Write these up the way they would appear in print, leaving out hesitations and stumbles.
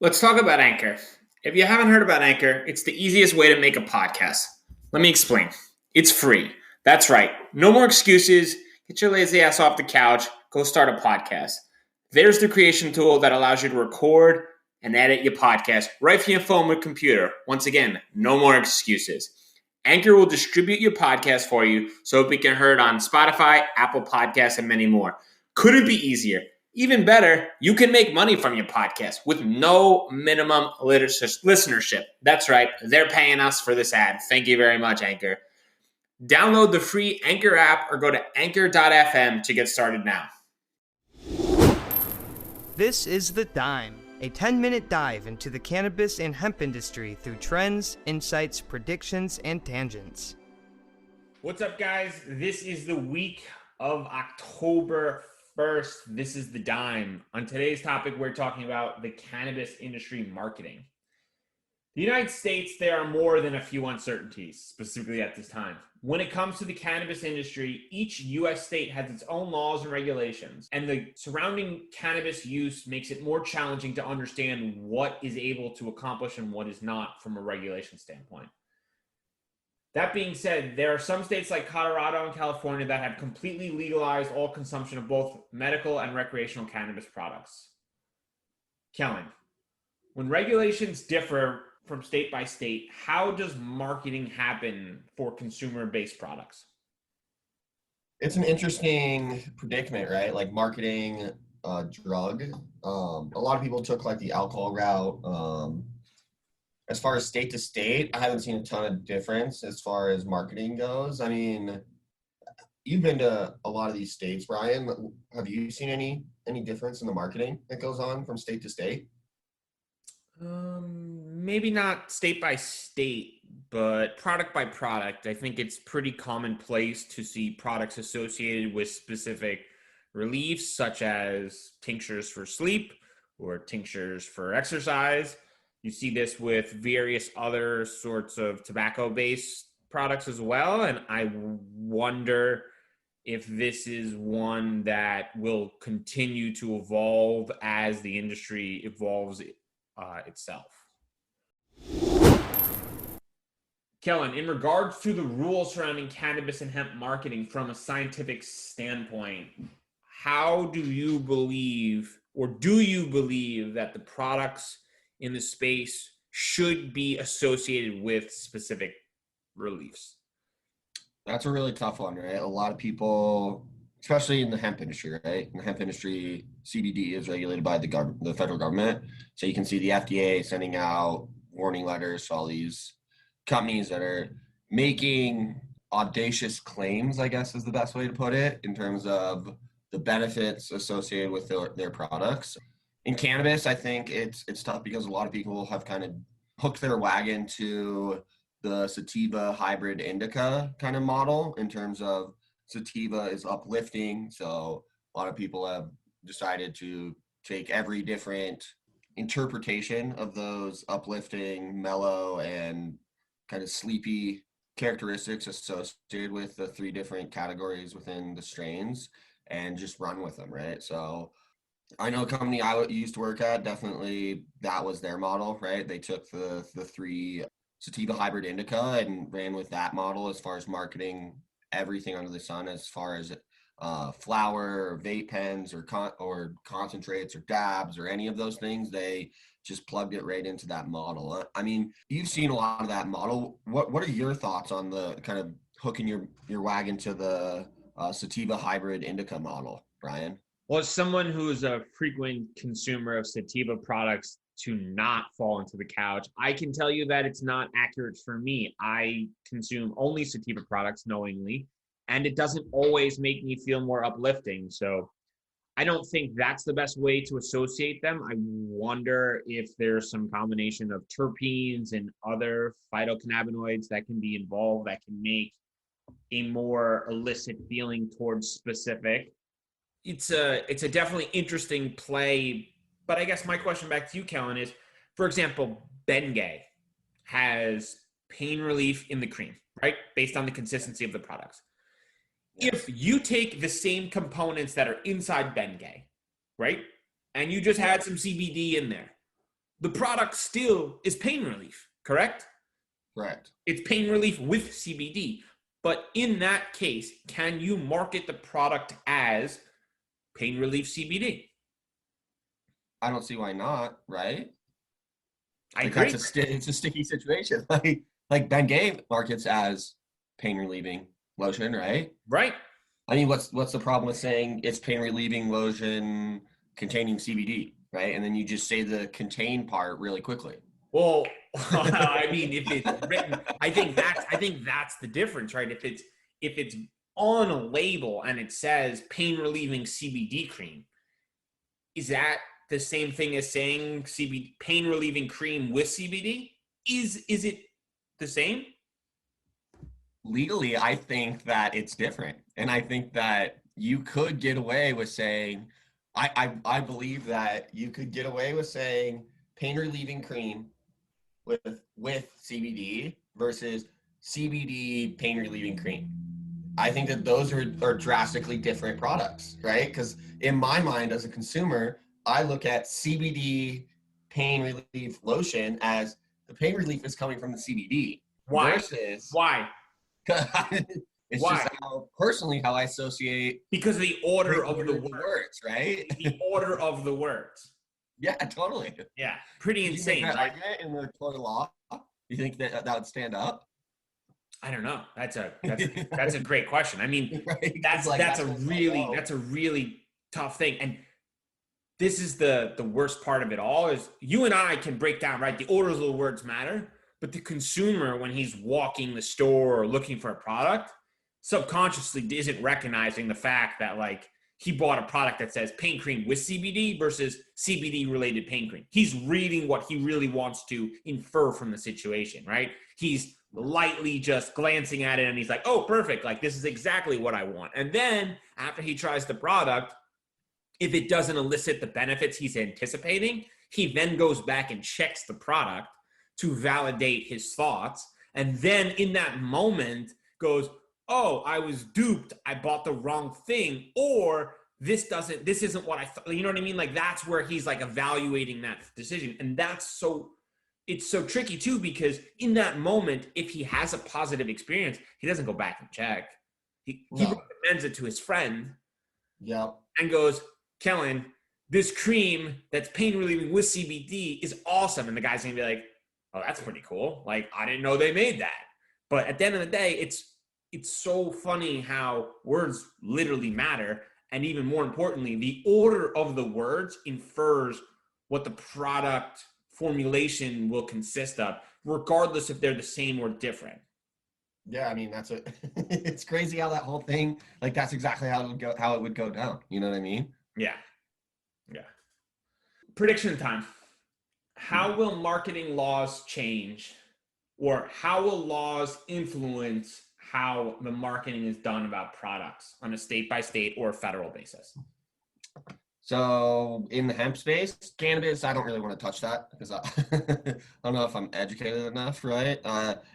Let's talk about Anchor. If you haven't heard about Anchor, it's the easiest way to make a podcast. Let me explain. It's free. That's right. No more excuses. Get your lazy ass off the couch. Go start a podcast. There's the creation tool that allows you to record and edit your podcast right from your phone or computer. Once again, no more excuses. Anchor will distribute your podcast for you so it can be heard on Spotify, Apple Podcasts, and many more. Couldn't be easier. Even better, you can make money from your podcast with no minimum listenership. That's right, they're paying us for this ad. Thank you very much, Anchor. Download the free Anchor app or go to anchor.fm to get started now. This is The Dime, a 10-minute dive into the cannabis and hemp industry through trends, insights, predictions, and tangents. What's up, guys? This is the week of October 1st. This is The Dime. On today's topic, we're talking about the cannabis industry marketing. The United States, there are more than a few uncertainties, specifically at this time. When it comes to the cannabis industry, each U.S. state has its own laws and regulations, and the surrounding cannabis use makes it more challenging to understand what is able to accomplish and what is not from a regulation standpoint. That being said, there are some states like Colorado and California that have completely legalized all consumption of both medical and recreational cannabis products. Kellan, when regulations differ from state by state, how does marketing happen for consumer-based products? It's an interesting predicament, right? Like marketing a drug. A lot of people took like the alcohol route. As far as state to state, I haven't seen a ton of difference as far as marketing goes. I mean, you've been to a lot of these states, Bryan. Have you seen any difference in the marketing that goes on from state to state? Maybe not state by state, but product by product. I think it's pretty commonplace to see products associated with specific reliefs, such as tinctures for sleep or tinctures for exercise. You see this with various other sorts of tobacco-based products as well, and I wonder if this is one that will continue to evolve as the industry evolves itself. Kellan, in regards to the rules surrounding cannabis and hemp marketing from a scientific standpoint, how do you believe, or do you believe that the products in the space should be associated with specific reliefs? That's a really tough one, right? A lot of people, especially in the hemp industry, right? In the hemp industry, CBD is regulated by the federal government. So you can see the FDA sending out warning letters to all these companies that are making audacious claims, I guess is the best way to put it, in terms of the benefits associated with their products. In cannabis, I think it's tough because a lot of people have kind of hooked their wagon to the sativa hybrid indica kind of model in terms of sativa is uplifting. So a lot of people have decided to take every different interpretation of those uplifting, mellow, and kind of sleepy characteristics associated with the three different categories within the strains and just run with them, right? So I know a company I used to work at, definitely that was their model, right? They took the three sativa hybrid indica and ran with that model as far as marketing everything under the sun, as far as flower or vape pens or concentrates or dabs or any of those things. They just plugged it right into that model. I mean, you've seen a lot of that model. What are your thoughts on the kind of hooking your wagon to the sativa hybrid indica model, Bryan? Well, as someone who is a frequent consumer of sativa products, to not fall into the couch, I can tell you that it's not accurate for me. I consume only sativa products knowingly, and it doesn't always make me feel more uplifting. So I don't think that's the best way to associate them. I wonder if there's some combination of terpenes and other phytocannabinoids that can be involved that can make a more illicit feeling towards specific. It's a definitely interesting play, but I guess my question back to you, Kellan, is, for example, Bengay has pain relief in the cream, right? Based on the consistency of the products. Yeah. If you take the same components that are inside Bengay, right? And you just had some CBD in there, the product still is pain relief, correct? Correct. It's pain relief with CBD. But in that case, can you market the product as pain relief CBD? I don't see why not, right? I Like agree. it's a sticky situation. Like Ben Gay markets as pain relieving lotion, right? Right. I mean, what's the problem with saying it's pain relieving lotion containing CBD, right? And then you just say the contain part really quickly. Well, I mean, if it's written, I think that's the difference, right? If it's on a label and it says pain relieving CBD cream, is that the same thing as saying CBD pain relieving cream with CBD? Is it the same? Legally, I think that it's different. And I think that you could get away with saying, I believe that you could get away with saying pain relieving cream with CBD versus CBD pain relieving cream. I think that those are drastically different products, right? Because in my mind as a consumer, I look at CBD pain relief lotion as the pain relief is coming from the CBD Why? versus Why? it's Why? just how I associate Because of the order of the the words, right? The order of the words. Yeah, totally. Yeah, pretty Did insane, you make that right? argument in the court of law? You think that would stand up? I don't know. That's a great question. I mean, Right? that's Like, that's a what it's really about. that's a really tough thing. And this is the worst part of it all is you and I can break down, right? The orders of the words matter, but the consumer, when he's walking the store or looking for a product, subconsciously isn't recognizing the fact that like he bought a product that says pain cream with CBD versus CBD related pain cream. He's reading what he really wants to infer from the situation, right? He's lightly just glancing at it and he's like, oh, perfect. Like this is exactly what I want. And then after he tries the product, if it doesn't elicit the benefits he's anticipating, he then goes back and checks the product to validate his thoughts. And then in that moment goes, oh, I was duped. I bought the wrong thing. Or this isn't what I thought. You know what I mean? Like that's where he's like evaluating that decision. And it's so tricky too, because in that moment, if he has a positive experience, he doesn't go back and check. He recommends it to his friend. Yeah. And goes, Kellan, this cream that's pain relieving with CBD is awesome. And the guy's gonna be like, oh, that's pretty cool. Like, I didn't know they made that. But at the end of the day, it's so funny how words literally matter. And even more importantly, the order of the words infers what the product formulation will consist of, regardless if they're the same or different. Yeah, I mean it's crazy how that whole thing, like that's exactly how it would go down. You know what I mean? Yeah. Yeah. Prediction time. How will marketing laws change, or how will laws influence how the marketing is done about products on a state by state or federal basis? So in the hemp space, cannabis, I don't really want to touch that because I don't know if I'm educated enough, right?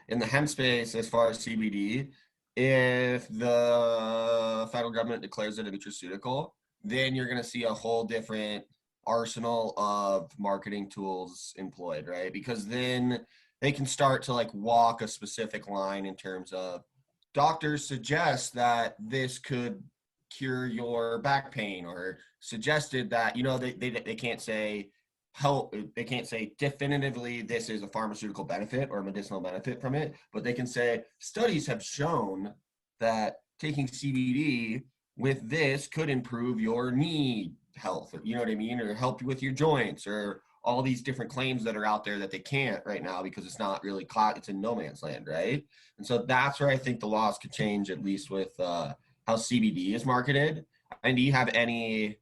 In the hemp space, as far as CBD, if the federal government declares it a nutraceutical, then you're going to see a whole different arsenal of marketing tools employed, right? Because then they can start to like walk a specific line in terms of doctors suggest that this could cure your back pain, or suggested that, they can't say help, they can't say definitively this is a pharmaceutical benefit or a medicinal benefit from it, but they can say studies have shown that taking CBD with this could improve your knee health, or, you know what I mean, or help you with your joints, or all these different claims that are out there that they can't right now because it's not really it's in no man's land, right? And so that's where I think the laws could change, at least with how CBD is marketed. And do you have any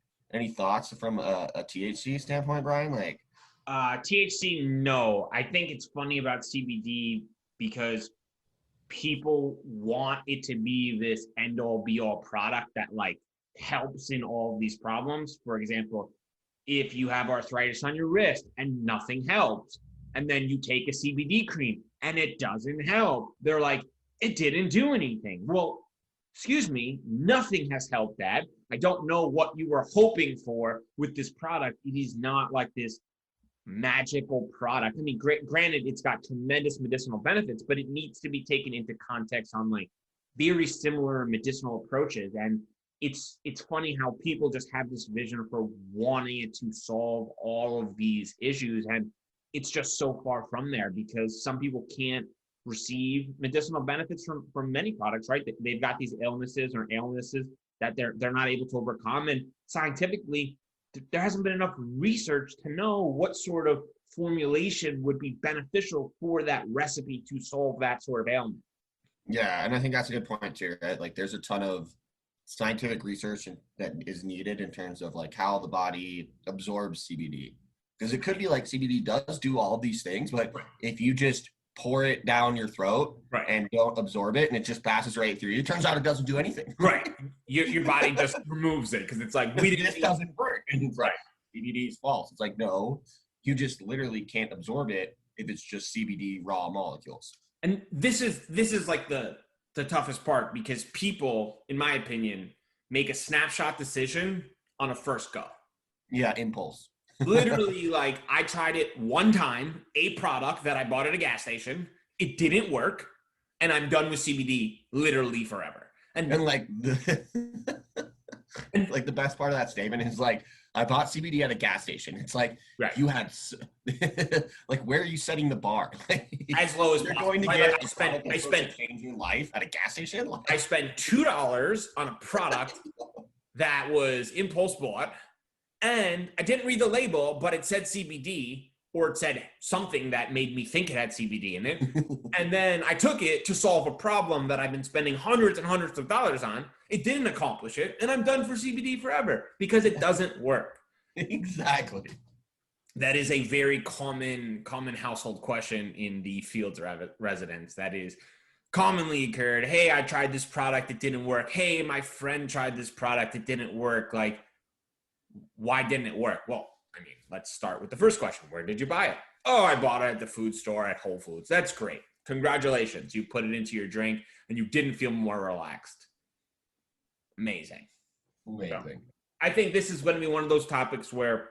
thoughts from a THC standpoint, Bryan? Like, THC, no. I think it's funny about CBD because people want it to be this end all be all product that like helps in all of these problems. For example, if you have arthritis on your wrist and nothing helps, and then you take a CBD cream and it doesn't help, they're like, it didn't do anything. Well, excuse me, nothing has helped that. I don't know what you were hoping for with this product. It is not like this magical product. I mean, granted, it's got tremendous medicinal benefits, but it needs to be taken into context on like very similar medicinal approaches. And it's funny how people just have this vision for wanting it to solve all of these issues, and it's just so far from there because some people can't receive medicinal benefits from many products, right? They've got these illnesses that they're not able to overcome, and scientifically there hasn't been enough research to know what sort of formulation would be beneficial for that recipe to solve that sort of ailment. Yeah, and I think that's a good point too, right? Like there's a ton of scientific research that is needed in terms of like how the body absorbs CBD. Because it could be like CBD does do all of these things, but if you just pour it down your throat and don't absorb it and it just passes right through you, it turns out it doesn't do anything. Right. Your body just removes it because it's like, this doesn't work. And it's like, CBD is false. It's like, no, you just literally can't absorb it if it's just CBD raw molecules. And this is like the toughest part because people, in my opinion, make a snapshot decision on a first go. Yeah, impulse. Literally, like I tried it one time, a product that I bought at a gas station. It didn't work, and I'm done with CBD literally forever. And like like the best part of that statement is like, I bought CBD at a gas station. It's like you had like, where are you setting the bar? As low as you're possible. going to get. I spent changing life at a gas station. Like, I spent $2 on a product that was impulse bought, and I didn't read the label, but it said CBD, or it said something that made me think it had CBD in it. And then I took it to solve a problem that I've been spending hundreds and hundreds of dollars on. It didn't accomplish it, and I'm done for CBD forever because it doesn't work. Exactly. That is a very common household question in the fields residents. That is commonly occurred. Hey, I tried this product, it didn't work. Hey, my friend tried this product, it didn't work. Like, why didn't it work? Well, I mean, let's start with the first question. Where did you buy it? Oh, I bought it at the food store at Whole Foods. That's great. Congratulations. You put it into your drink and you didn't feel more relaxed. Amazing. So, I think this is going to be one of those topics where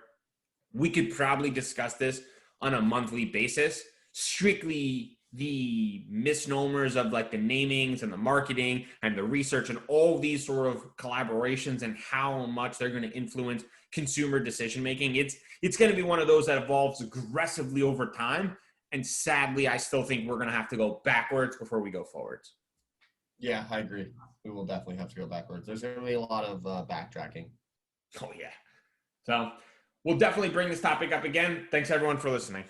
we could probably discuss this on a monthly basis, strictly the misnomers of like the namings and the marketing and the research and all these sort of collaborations and how much they're going to influence consumer decision making. It's going to be one of those that evolves aggressively over time, and sadly I still think we're going to have to go backwards before we go forwards. Yeah, I agree. We will definitely have to go backwards. There's going to be a lot of backtracking. Oh yeah. So we'll definitely bring this topic up again. Thanks everyone for listening.